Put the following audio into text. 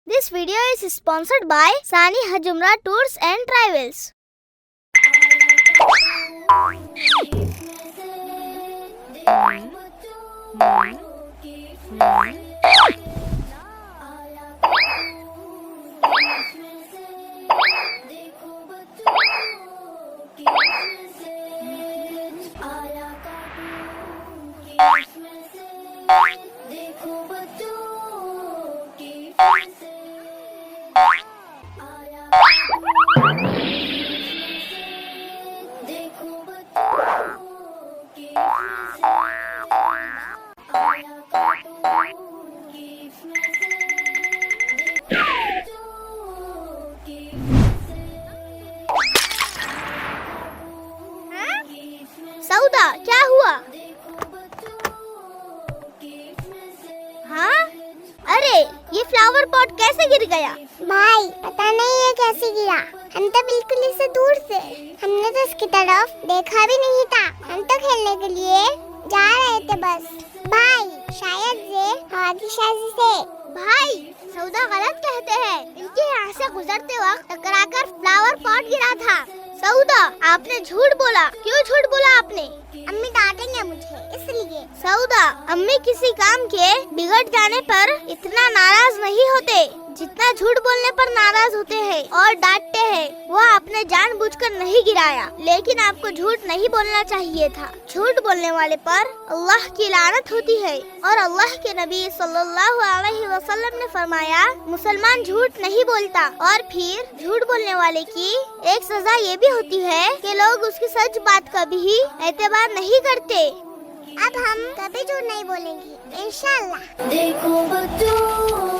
This video is sponsored by Sani Hajumra Tours and Travels. सौदा, क्या हुआ? हाँ? अरे ये फ्लावर पॉट कैसे गिर गया? भाई पता नहीं ये कैसे गिरा। हम तो बिल्कुल इसे दूर से, हमने तो इसकी तरफ देखा भी नहीं था। हम तो खेलने के लिए जा रहे थे बस। भाई शायद ये हवा की शादी से। भाई सौदा गलत कहते हैं। इनके यहाँ से गुजरते वक्त टकराकर फ्लावर पॉट गिरा था। सौदा, आपने झूठ बोला। क्यों झूठ बोला आपने? अम्मी डांटेंगे मुझे इसलिए। सौदा, अम्मी किसी काम के बिगड़ जाने पर इतना नाराज नहीं होते जितना झूठ बोलने पर नाराज होते हैं और डांटते हैं। वो आपने जानबूझकर नहीं गिराया, लेकिन आपको झूठ नहीं बोलना चाहिए था। झूठ बोलने वाले पर अल्लाह की लानत होती है और अल्लाह के नबी सल्लल्लाहु अलैहि वसल्लम ने फरमाया, मुसलमान झूठ नहीं बोलता। और फिर झूठ बोलने वाले की एक सजा ये भी होती है कि लोग उसकी सच बात का भी एतबार नहीं करते। अब हम कभी झूठ नहीं बोलेंगे इंशाअल्लाह। देखो बच्चों